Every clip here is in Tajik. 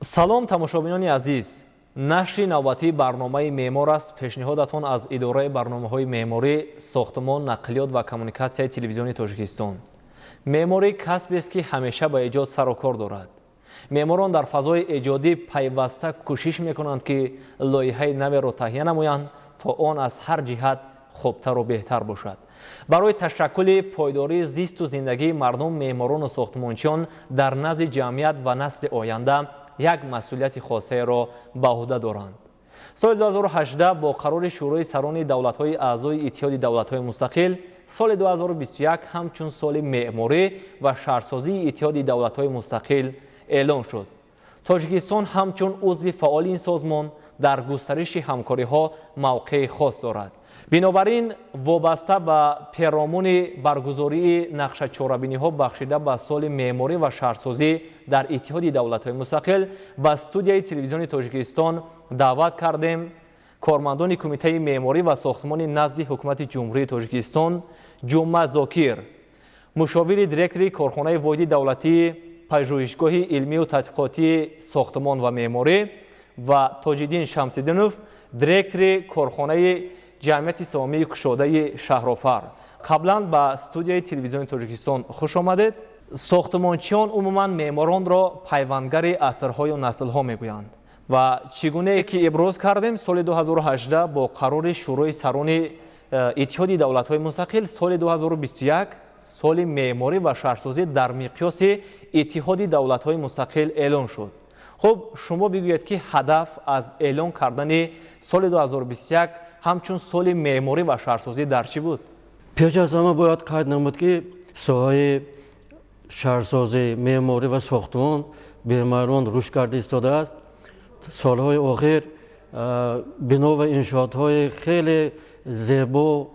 салом тамошобинони азиз, нашри навбатии барномаи меъмор аст. пешниҳодатон аз идораи барномаҳои меъморӣ, сохтмон, нақлиёт ва коммуникатсияи телевизиони Тоҷикистон. меъморӣ касбест ки ҳамеша ба эҷод сару кор дорад. меъморон дар фазои эҷодӣ пайваста кӯшиш мекунанд ки лоиҳаи наверо таҳия намоянд, то он аз ҳар ҷиҳат хубтару беҳтар бошад. барои ташаккули пойдории зисту зиндагии мардум, меъморону сохтмончиён дар назди ҷамъият ва насли оянда як масъулияти хосеро ба ӯҳда доранд. соли 2018 бо қарори шӯрои сарони давлатҳои аъзои иттиҳоди давлатҳои мустақил, соли 2021 ҳамчун соли меъморӣ ва шаҳрсозии иттиҳоди давлатҳои мустақил эълон шуд. тоҷикистон ҳамчун узви фаъоли ин созмон дар густариши ҳамкориҳо мавқеи хос дорад. бинобар ин вобаста ба пиромони баргузории нақшачорабиниҳо бахшида ба соли меъморӣ ва шаҳрсозӣ дар иттиҳоди давлатҳои мустақил ба студияи телевизиони Тоҷикистон даъват кардем кормандони кумитаи меъморӣ ва сохтмони назди ҳукумати ҷумҳурии Тоҷикистон Ҷумма Зокир, мушовири директори корхонаи воҳиди давлатии пажӯҳишгоҳи илмию тадқиқотии сохтмон ва меъморӣ ва Тоҷиддин Шамсиддинов, директори корхонаи ҷамъияти савомии кушодаи Шаҳрофар. қаблан ба студияи телевизиони Тоҷикистон хуш омадед. сохтмончиён умуман меъморонро пайвандгари асрҳою наслҳо мегӯянд ва чӣ гуне ки иброз кардем, соли 2018 бо қарори шӯрои сарони иттиҳоди давлатҳои мустақил, соли 2021 соли меъморӣ ва шаҳрсозӣ дар миқёси иттиҳоди давлатҳои мустақил эълон шуд. хуб, шумо бигӯед ки ҳадаф аз эълон кардани соли 2021 ҳамчун соли меъморӣ ва шаҳрсозӣ дар чӣ буд? пеш аз ҳама бояд қайд намуд ки соҳаи шаҳрсозӣ, меъморӣ ва сохтмон бемароон рушд карда истодааст. солҳои охир бино ва иншоотҳои хеле зебо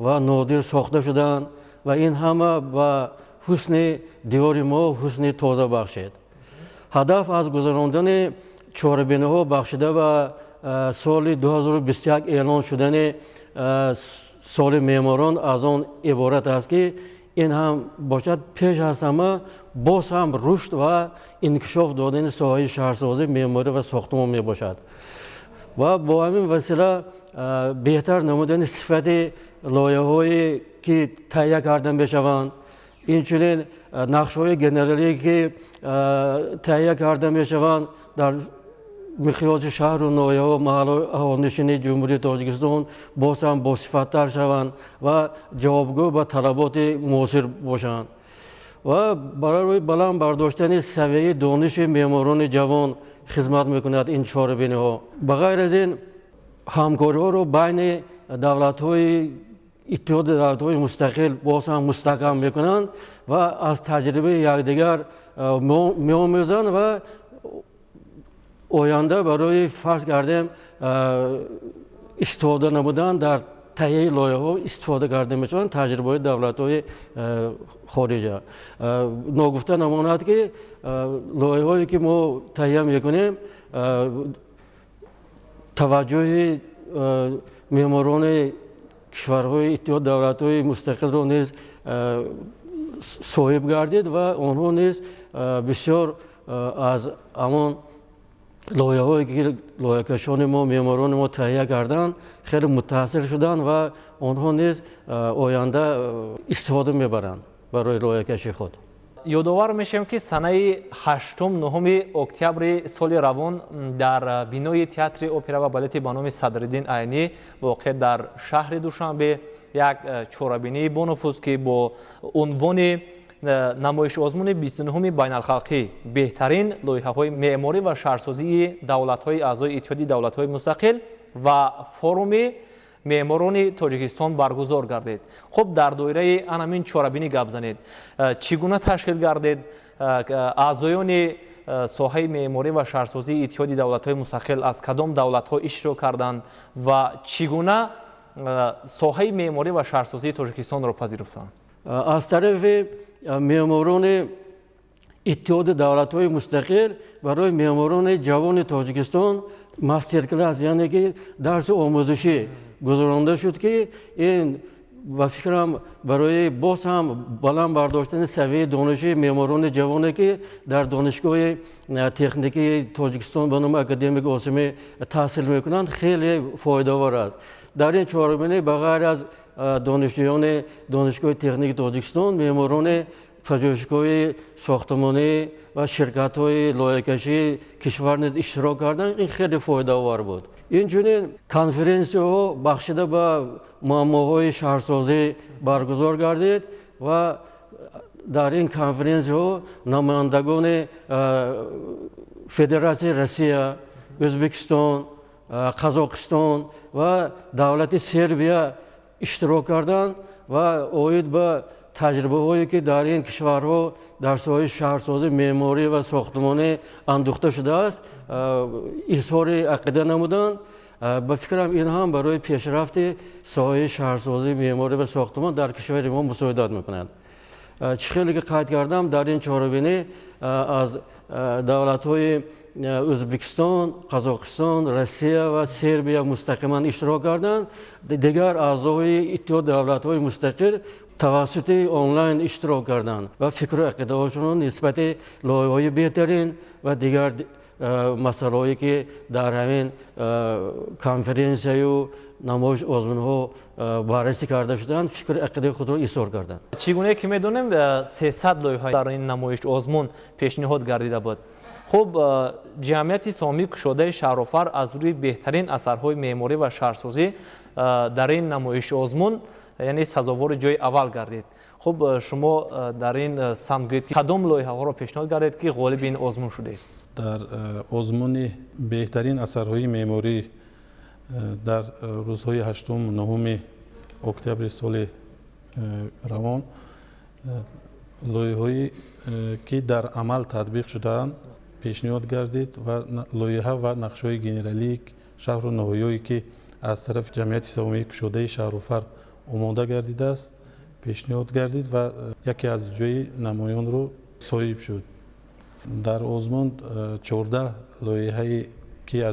ва нодир сохта шуданд ва ин ҳама ба ҳусни диёри мо ҳусни тоза бахшед. ҳадаф аз гузарондани чорабиниҳо бахшида ба соли 2021 эълон шудани соли меъморон аз он иборат аст ки ин ҳам бошад пеш аз ҳама боз ҳам рушд ва инкишоф додани соҳаи шаҳрсозӣ, меъморӣ ва сохтмон мебошад ва бо ҳамин васила беҳтар намудани сифати лоиҳаҳое ки таҳия карда мешаванд, инчунин нақшҳои генералие ки таҳия карда мешаванд дар миқёси шаҳру ноҳияҳо, маҳаллаҳои аҳолинишини ҷумҳурии Тоҷикистон боз ҳам босифаттар шаванд ва ҷавобгӯ ба талаботи муосир бошанд ва барои баланд бардоштани савияи дониши меъморони ҷавон хизмат мекунад ин чорабиниҳо. ба ғайр аз ин ҳамкориҳоро байни давлатҳои иттиҳоди давлатҳои мустақил боз ҳам мустаҳкам мекунанд ва аз таҷрибаи якдигар меомӯзанд ва оянда барои фарз кардем истифода намудан дар таҳияи лоиҳаҳо истифода карда мешаванд таҷрибаҳои давлатҳои хориҷа. ногуфта намонад ки лоиҳае ки мо таҳия мекунем таваҷҷӯҳи меъморони кишварҳои иттиҳоди давлатҳои мустақилро низ соҳиб гардид ва онҳо низ бисёр аз ҳамон лоиҳае ки лоиҳакашони мо, меъморони мо таҳия карданд хеле мутаассир шуданд ва онҳо низ оянда истифода мебаранд барои лоиҳакашии худ. ёдовар мешавем ки санаи 8-9 октябри соли равон дар бинои театри опера ва балети ба номи Садриддин Айнӣ воқеъ дар шаҳри Душанбе як чорабинии бонуфуз ки бо унвони намоишозмуни 29 байналхалқӣ беҳтарин лоиҳаҳои меъморӣ ва шаҳрсозии давлатҳои аъзои иттиҳоди давлатҳои мустақил ва форуми меъморони Тоҷикистон баргузор гардид. хуб, дар доираи анамин чорабинӣ гап занед. чӣ гуна ташкил гардед? аъзоёни соҳаи меъморӣ ва шаҳрсозии иттиҳоди давлатҳои мустақил аз кадом давлатҳо иштирок карданд ва чӣ гуна соҳаи меъморӣ ва шаҳрсозии Тоҷикистонро пазируфтанд? аз тарафи меъморони иттиҳоди давлатҳои мустақил барои меъморони ҷавони Тоҷикистон мастер-класс, яъне ки дарси омӯзишӣ гузаронда шуд ки ин و فکرم برای باز هم بالا برداشتن سویه دانشی معماران جوانی که در دانشگاه تکنیکی تاجیکستان به نام اکادمیک عاصمه تحصیل میکنند خیلی فایده آور است. در این چهاربینی بغیر از دانشجویان دانشگاه تکنیک تاجیکستان، معماران پژوهشگاه ساختمانی و شرکت‌های لایحه‌کشی کشور نیز اشتراک کردند. این خیلی فایده آور بود. اینجوری کنفرانس‌ها بخشیده به معماهای شهرسازی برگزار گردید و در این کنفرانس‌ها نمایندگان فدراسیون روسیه، ازبکستان، قزاقستان و دولت سربیا اشتراک کردند و اوید به تجربه هایی که در این کشورها در ساحه شهرسازی معماری و ساختمانی اندوخته شده است اظهار عقیده نمودند. به فکرم این هم برای پیشرفت ساحه شهرسازی معماری و ساختمان در کشور ما مساعدت میکنند. چه خیلی که قید کردم در این چهاربینی از دولت‌های ازبکستان، قزاقستان، روسیه و سربیا مستقیما اشتراک کردند. دیگر اعضای اتحاد دولت‌های مستقل توسط آنلاین اشتراک کردند و فکر و عقیده هاشون نسبت لایحه‌های بهترین و دیگر مسائلی که در همین کنفرانس و نمایش آزمون‌ها بررسی کرده شدند فکر و عقیده خود را اظهار کردند. چگونه که می‌دونیم 300 لایحه در این نمایش آزمون پیشنهاد گردیده بود. خب جمعیت سامی کشاده شهرآفر از روی بهترین اثرهای معماری و شهرسازی در این نمایش آزمون یعنی سزاوار جای اول گردید. خب شما در این سمت گویید که کدام لایحه ها را پیشنهاد کردید که غالب این آزمون شدید؟ در آزمون بهترین اثرهای معماری در روزهای 8 و 9 اکتبر سال روان لایحه‌ای که در عمل تطبیق شده‌اند پیشنهاد گردید و لایحه و نقشه‌های گنرالی شهر و نهایی که از طرف جمعیت سامی کشاده شهرآفر آماده گردیده است پیشنهاد گردید و یکی از جای نمایان رو صاحب شد. در آزمون 14 لایحه‌ای که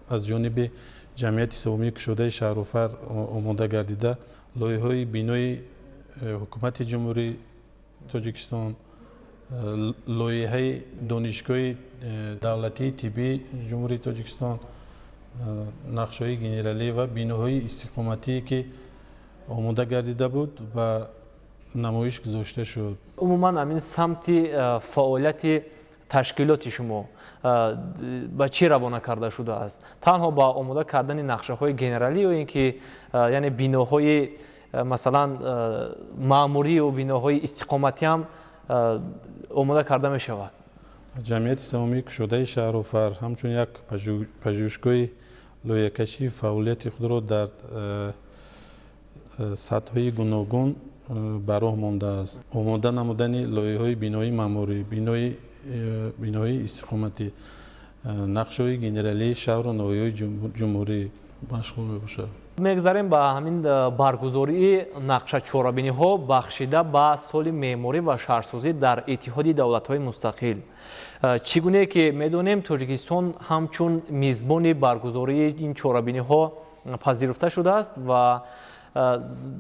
از جانب جمعیت سامی کشاده شهرآفر آماده گردیده لایحه‌های بینای حکومت جمهوری تاجیکستان، لایحه دانشگاه دولتی طبی جمهوری تاجیکستان، نقشه‌های گنرالی و بیناهای استقامتی که آماده گردیده بود و نمایش گذاشته شد. عموما همین سمت فعالیت تشکیلات شما به چی روانه کرده شده است؟ تنها با آماده کردن نقشه‌های گنرالی یا اینکه یعنی بیناهای مثلا معموری و بیناهای استقامتی هم آماده کرده می شود؟ جمعیت سامی کشاده شهرآفر همچون یک پژوهشگاه لایحه‌کشی فعالیت خود را در سطح‌های گوناگون به راه مانده است. آماده نمودن لایحه‌های بینایی معماری، بینایی استقامتی، نقشه‌های گنرالی شهر و ناحیه‌های جمهوری مشغول می‌باشد. میگذاریم به همین برگزاری نقشه چهاربینی ها بخشیده به سال معماری و شهرسازی در اتحاد دولت‌های مستقل. چگونه که میدونیم تاجیکستان همچون میزبان برگزاری این چهاربینی ها پذیرفته شده است و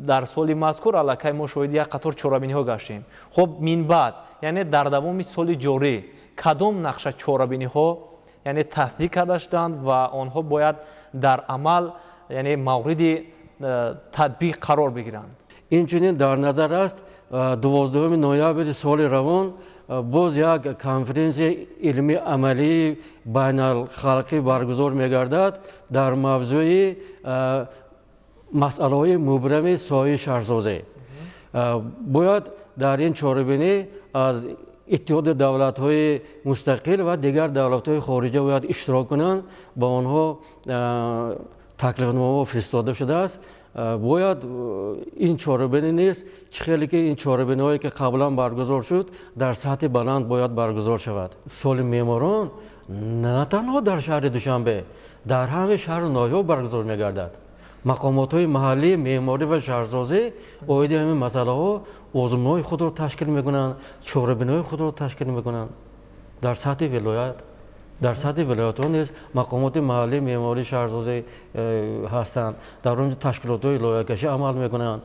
در سال مذکور علاقه ما شاهد یک قطار چهاربینی ها گشتیم. خب من بعد یعنی در دوام سال جاری کدام نقشه چهاربینی ها یعنی تصدیق کرده شدند و آنها باید در عمل یعنی مورد تطبیق قرار بگیرند؟ اینچنین در نظر است 12 نوامبر سال روان باز یک کنفرانس علمی عملی بین الخلقی برگزار می‌گردد در موضوع مسئله های مبرم ساحه شهرسازی. باید در این چهاربینی از اتحاد دولت‌های مستقل و دیگر دولت‌های خارجی باید اشتراک کنند. با آنها تکلیفنامه فرستاده شده است. باید این چهاربینی نیست خیلی که این چهاربینی‌هایی که قبلا برگزار شد در سطح بلند باید برگزار شود. سال معماران نه تنها در شهر دوشنبه در همه شهر و ناحیه‌ها برگزار می‌گردد. مقامات‌های محلی معماری و شهرسازی اوید همین مسئله‌ها آزمون‌های خود را تشکیل می‌کنند، چهاربینی‌های خود را تشکیل می‌کنند در سطح ولایت. در سطح ولایت ها نیز مقامات محلی معماری شهرسازی هستند. در اونجا تشکیلات های لایحه‌کشی عمل میکنند،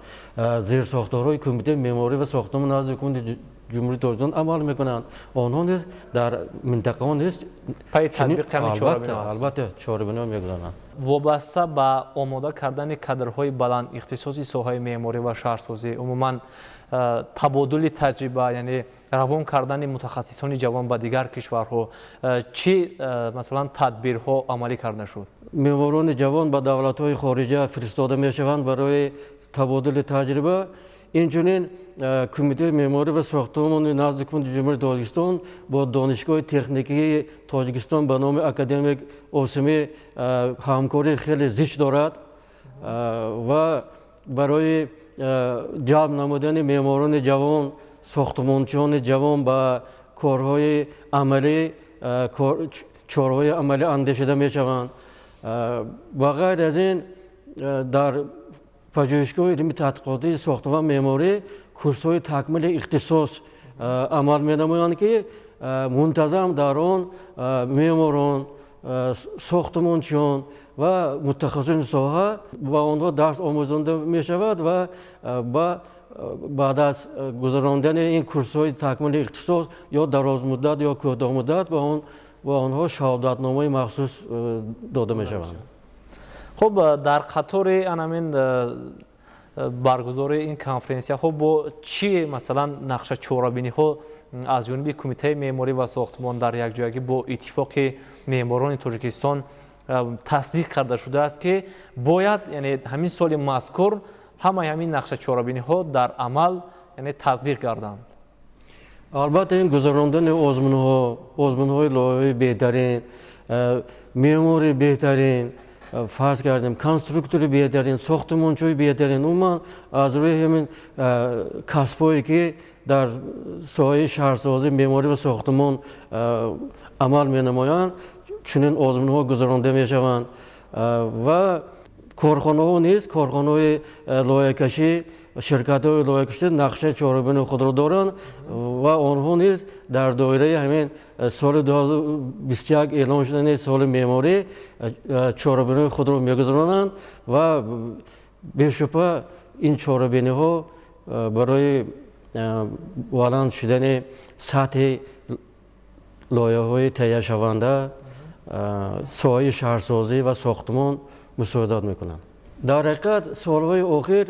زیر ساختارهای کمیته معماری و ساختمان نزد حکومت جمهوری تاجیکستان عمل میکنند. آنها نیز در منطقه ها نیز پای تطبیق همین چهاربینا هست. البته چهاربینا میگذارند. وابسته به آماده کردن کادرهای بلند اختصاصی ساحه معماری و شهرسازی، عموما تبادل تجربه، یعنی روان کردن متخصصان جوان به دیگر کشورها، چی مثلا تدبیرها عملی کرده شد؟ معماران جوان به دولت‌های خارجی فرستاده میشوند برای تبادل تجربه. اینچنین کمیته معماری و ساختمان نزد حکومت جمهوری تاجیکستان با دانشگاه تکنیکی تاجیکستان به نام اکادمیک اوسمی همکاری خیلی زیست دارد و برای جلب نمودن معماران جوان، ساختمانچیان جوان به کارهای عملی، چاره‌های عملی اندیشیده میشوند. و غیر از این در پژوهشگاه علمی تحقیقاتی ساختمان معماری کورس‌های تکمیل اختصاص عمل می‌نمایند که منتظم در آن معماران، ساختمانچیان و متخصصین ساحه با آنها درس آموزانده می‌شود و بعد از گذراندن این کورس‌های تکمیل اختصاص یا دراز مدت یا کوتاه مدت با آنها شهادتنامه مخصوص داده می‌شوند. خب در قطار همین برگزاری این کنفرانس خب با چی مثلا نقشه چهاربینی ها از جانب کمیته معماری و ساختمان در یک جایگی با اتفاق معماران تاجیکستان تصدیق کرده شده است که باید یعنی همین سال مذکور همین نقشه چهاربینی ها در عمل یعنی تطبیق گردند؟ البته این گذراندن آزمون‌های لایحه بهترین، معماری بهترین، فرض کردیم کنسترکتوری بهترین، ساختمانچوی بهترین، عموما از روی همین کسب‌هایی که در ساحه شهرسازی، معماری و ساختمان عمل می‌نمایند چنین آزمون‌ها گذرانده می‌شوند و کارخانه‌ها نیز کارخانه‌های لایحه‌کشی، شرکت‌های لایحه‌کشی نقشه چهاربین خود را دارند و آنها نیز در دایره همین سال 2021 اعلام شدن سال معماری چهاربین خود را می‌گذرانند و بی‌شبه این چهاربینی‌ها برای بلند شدن سطح لایحه‌های تهیه شونده ساحه شهرسازی و ساختمان مساعدت میکنند. در حقیقت سالهای اخیر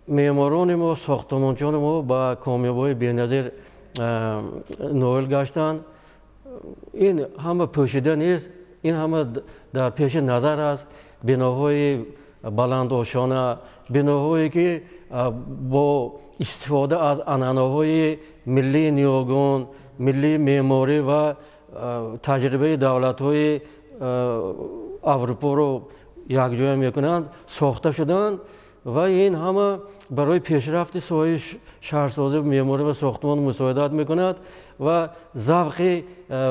معماران ما، ساختمانچیان ما با کامیابی بی‌نظیر نائل گشتند. این همه پوشیده نیست، این همه در پیش نظر است. بناهای بلندآشانه، بناهایی که با استفاده از عنعنه‌های ملی نیاگان، ملی معماری و تجربه دولت‌های اروپا رو یکجا میکنند ساخته شدند و این همه برای پیشرفت ساحه شهرسازی، معماری و ساختمان مساعدت میکند و ذوق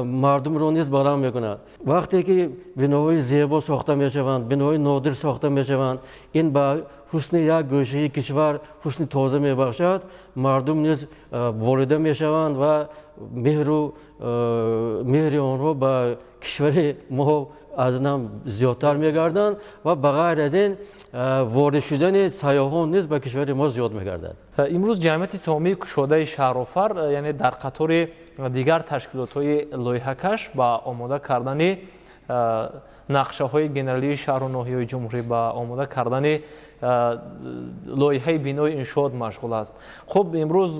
مردم را نیز بلند میکند. وقتی که بناهای زیبا ساخته میشوند، بناهای نادر ساخته میشوند، این به حسن یک گوشه کشور حسن تازه میبخشد، مردم نیز بالیده میشوند و مهر آنها به کشور ما از نم زیادتر میگردند و بغیر از این وارد شدن سیاحان نیز به کشور ما زیاد میگردد. امروز جمعیت سهامی کشاده شهرآفر یعنی در قطار دیگر تشکیلات‌های لایحه‌کش با آماده کردن نقشه‌های گنرالی شهر و ناحیه‌های جمهوری با آماده کردن لایحه بینای انشاءات مشغول است. خب امروز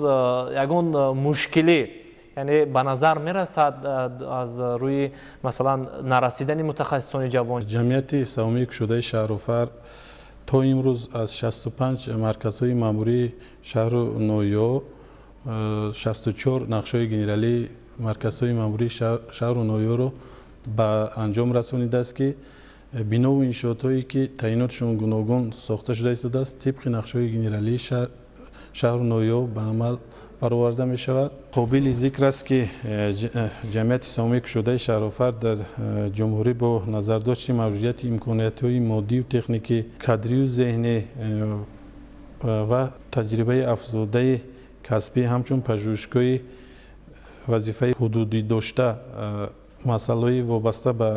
یگان مشکلی یعنی به نظر میرسد از روی مثلا نرسیدن متخصصان جوان. جمعیت سهامی کشاده شهرآفر تا امروز از 65 مرکزهای ماموری شهر و ناحیه 64 نقشه‌های گنرالی مرکزهای ماموری شهر و ناحیه رو به انجام رسانیده است که بنا و انشاءاتی که تعییناتشون گوناگون ساخته شده است طبق نقشه‌های گنرالی شهر و ناحیه به عمل برآورده می شود. قابل ذکر است که جمعیت سهامی کشاده شهرآفر در جمهوری با نظرداشت موجودیت امکانیت‌های مادی و تکنیکی، کادری و ذهنی و تجربه افزوده کسبی همچون پژوهشگاهی вазифаи ҳудудӣ дошта масъалаҳои вобаста ба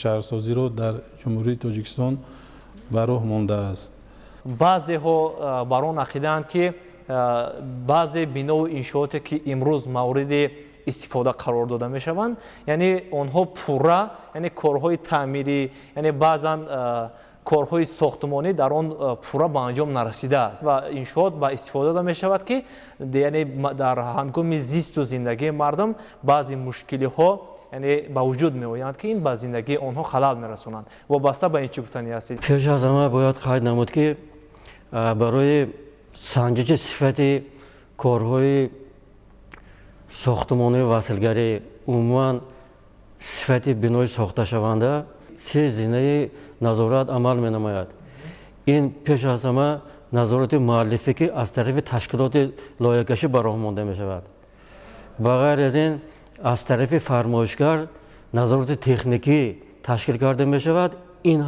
шаҳрсозиро дар ҷумҳурии Тоҷикистон ба роҳ мондааст. баъзеҳо бар он ақидаанд ки баъзе бинову иншооте ки имрӯз мавриди истифода қарор дода мешаванд, яъне онҳо пурра, яъне корҳои таъмирӣ, яъне баъзан корҳои сохтмонӣ дар он пурра ба анҷом нарасидааст ва иншоот ба истифода дода мешавад ки яъне дар ҳангоми зисту зиндагии мардум баъзе мушкилиҳо яъне ба вуҷуд меоянд ки ин ба зиндагии онҳо халал мерасонанд. вобаста ба ин чӣ гуфтанӣ ҳастед? пеш аз ҳама бояд қайд намуд ки барои санҷиши сифати корҳои сохтмонии василгарӣ умуман сифати бинои сохташаванда се зинаи назорат амал менамояд. ин пеш аз ҳама назорати муаллифӣ ки аз тарафи ташкилоти лоиҳакашӣ ба роҳ монда мешавад. ба ғайр аз ин аз тарафи фармоишгар назорати техникӣ ташкил карда мешавад. ин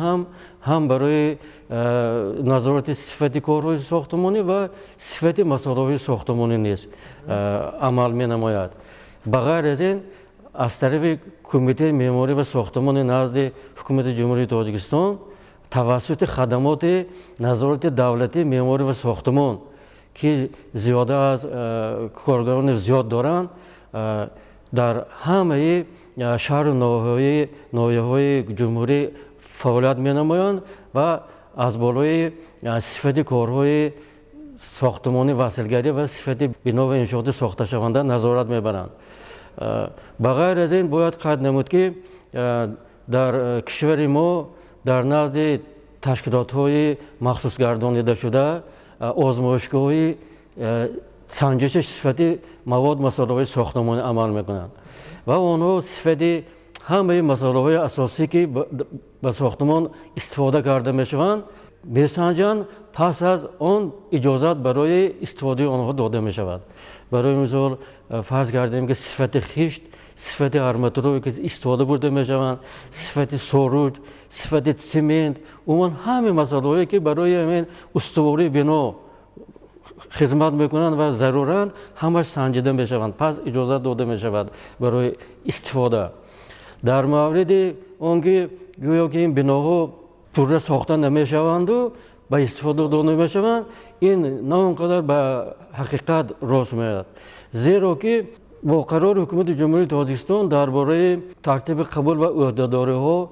ҳам барои назорати сифати корҳои сохтмонӣ ва сифати масъалаҳои сохтмонӣ низ амал менамояд. ба ғайр аз ин аз тарафи кумитаи меъморӣ ва сохтмони назди ҳукумати ҷумҳурии Тоҷикистон тавассути хадамоти назорати давлатии меъморӣ ва сохтмон ки зиёда аз коргарони зиёд доранд дар ҳамаи шаҳру ноҳияҳои ҷумҳурӣ фаъолият менамоянд ва аз болои сифати корҳои сохтмони василгарӣ ва сифати бино ва иншооти сохташаванда назорат мебаранд. ба ғайр аз ин бояд қайд намуд ки дар кишвари мо дар назди ташкилотҳои махсусгардонидашуда озмоишгоҳи санҷиши сифати мавод масъалаҳои сохтмонӣ амал мекунанд ва онҳо сифати ҳамаи масъалаҳои асосӣ ки ба сохтмон истифода карда мешаванд месанҷанд, пас аз он иҷозат барои истифодаи онҳо дода мешавад. барои мисол фарз кардем ки сифати хишт, сифати арматурове ки истифода бурда мешаванд, сифати соруд, сифати симент, умуман ҳамаи масъалаҳое ки барои ҳамин устувории бино хизмат мекунанд ва заруранд, ҳамаш санҷида мешаванд, пас иҷозат дода мешавад барои истифода. дар мавриди он ки гӯё ки ин биноҳо пурра сохта намешаванду ба истифода дода намешаванд, ин на он қадар ба ҳақиқат рост меояд. зеро ки бо қарори ҳукумати ҷумҳурии Тоҷикистон дар бораи тартиби қабул ва ӯҳдадориҳо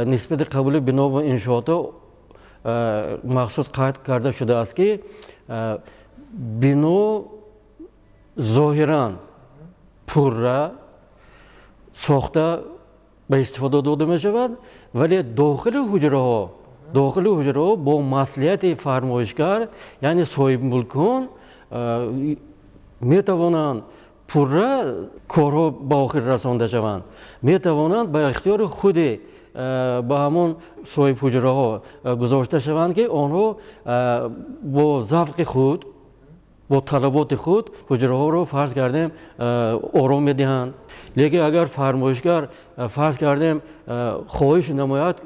нисбати қабули бино ва иншоотҳо махсус қайд карда шудааст ки бино зоҳиран пурра сохта ба истифода дода мешавад, вале дохили ҳуҷраҳо бо маслиҳати фармоишгар, яъне соҳибмулкон метавонанд пурра корҳо ба охир расонда шаванд, метавонанд ба ихтиёри худи ба ҳамон соҳибҳуҷраҳо гузошта шаванд ки онҳо бо завқи худ, бо талаботи худ ҳуҷраҳоро фарз кардем ором медиҳанд. лекин агар фармоишгар фарз кардем хоҳиш намояд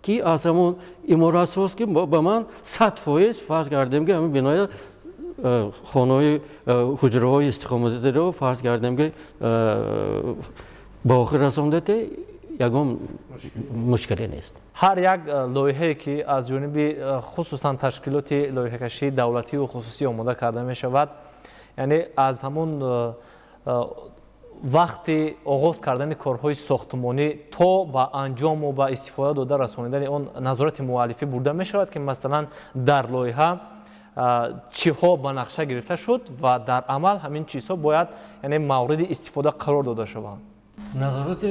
ки аз ҳамон иморатсоз ки ба ман 100% фарз кардем ки ҳамин бинои хонаҳои ҳуҷраҳои истиқоматиро фарз кардем ки ба охир расондате, ягон мушкиле нест. ҳар як лоиҳае ки аз ҷониби хусусан ташкилоти лоиҳакашии давлативу хусусӣ омода карда мешавад, яъне аз ҳамон вақти оғоз кардани корҳои сохтмонӣ то ба анҷому ба истифода дода расонидани он назорати муаллифӣ бурда мешавад ки масалан дар лоиҳа чиҳо ба нақша гирифта шуд ва дар амал ҳамин чизҳо бояд яъне мавриди истифода қарор дода шаванд. назорати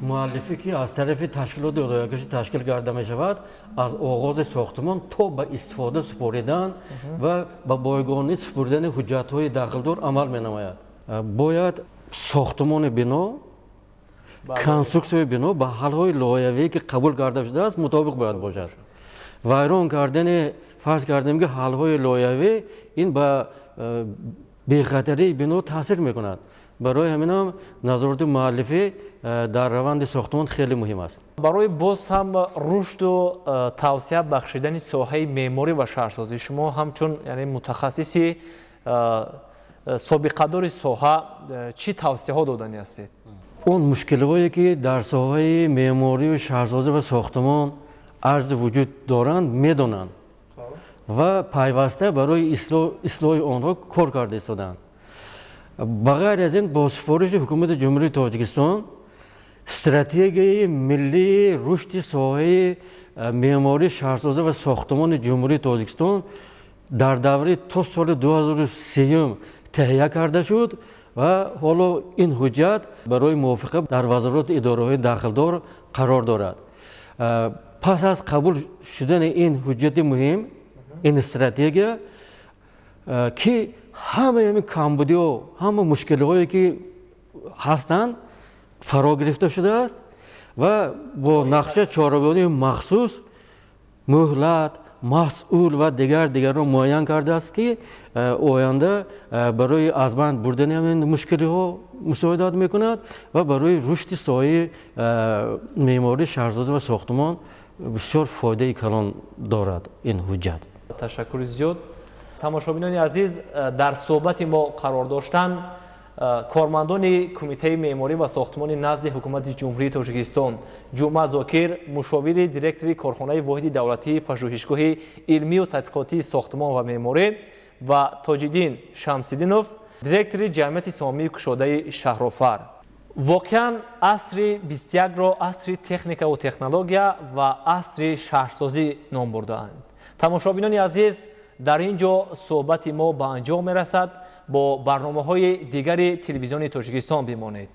муаллифӣ ки аз тарафи ташкилоти лоиҳакашӣ ташкил карда мешавад, аз оғози сохтмон то ба истифода супоридан ва ба бойгонӣ супурдани ҳуҷҷатҳои дахлдор амал менамояд. бояд сохтмони бино, конструксияи бино ба ҳалҳои лоиҳавие ки қабул карда шудааст мутобиқ бояд бошад. вайрон кардани фарз кардем ки ҳалҳои лоиҳавӣ ин ба бехатарии бино таъсир мекунад. барои ҳаминам назорати муаллифӣ дар раванди сохтмон хеле муҳим аст. барои боз ҳам рушду тавсия бахшидани соҳаи меъморӣ ва шаҳрсозӣ, шумо ҳамчун яъне мутахассиси собиқадори соҳа чӣ тавсияҳо додани ҳастед? он мушкилҳое ки дар соҳаи меъморию шаҳрсозӣ ва сохтмон арзи вуҷуд доранд медонанд ва пайваста барои ислоҳи онҳо кор карда истоданд. ба ғайр аз ин бо сифориши ҳукумати ҷумҳурии Тоҷикистон стратегияи миллии рушди соҳаи меъмории шаҳрсозӣ ва сохтмони ҷумҳурии Тоҷикистон дар даври то соли 2030 таҳия карда шуд ва ҳоло ин ҳуҷҷат барои мувофиқа дар вазорати идораҳои дахлдор қарор дорад. пас аз қабул шудани ин ҳуҷҷати муҳим, ин стратегия ки ҳамаи ҳамин камбудиҳо, ҳама мушкилҳое ки ҳастанд фаро гирифта шудааст ва бо нақша чорабонии махсус муҳлат, масъул ва дигарро муайян кардааст ки оянда барои аз банд бурдани ҳамин мушкилиҳо мусоидат мекунад ва барои рушди соҳаи меъмории шаҳрсозӣ ва сохтмон бисёр фоидаи калон дорад ин ҳуҷҷат. ташаккури зиёд. тамошобинони азиз, дар суҳбати мо қарор доштан кормандони кумитаи меъморӣ ва сохтмони назди ҳукумати ҷумҳурии Тоҷикистон, Ҷумъа Зокир, мушовири директори корхонаи воҳиди давлатии пажӯҳишгоҳи илмию тадқиқотии сохтмон ва меъморӣ ва Тоҷиддин Шамсиддинов, директори ҷамъияти сомии кушодаи Шаҳрофар. воқеан асри 21ро асри техникаву технология ва асри шаҳрсозӣ ном бурдаанд. тамошобинони азиз, дар ин ҷо суҳбати мо ба анҷом мерасад. бо барномаҳои дигари телевизиони Тоҷикистон бимонед.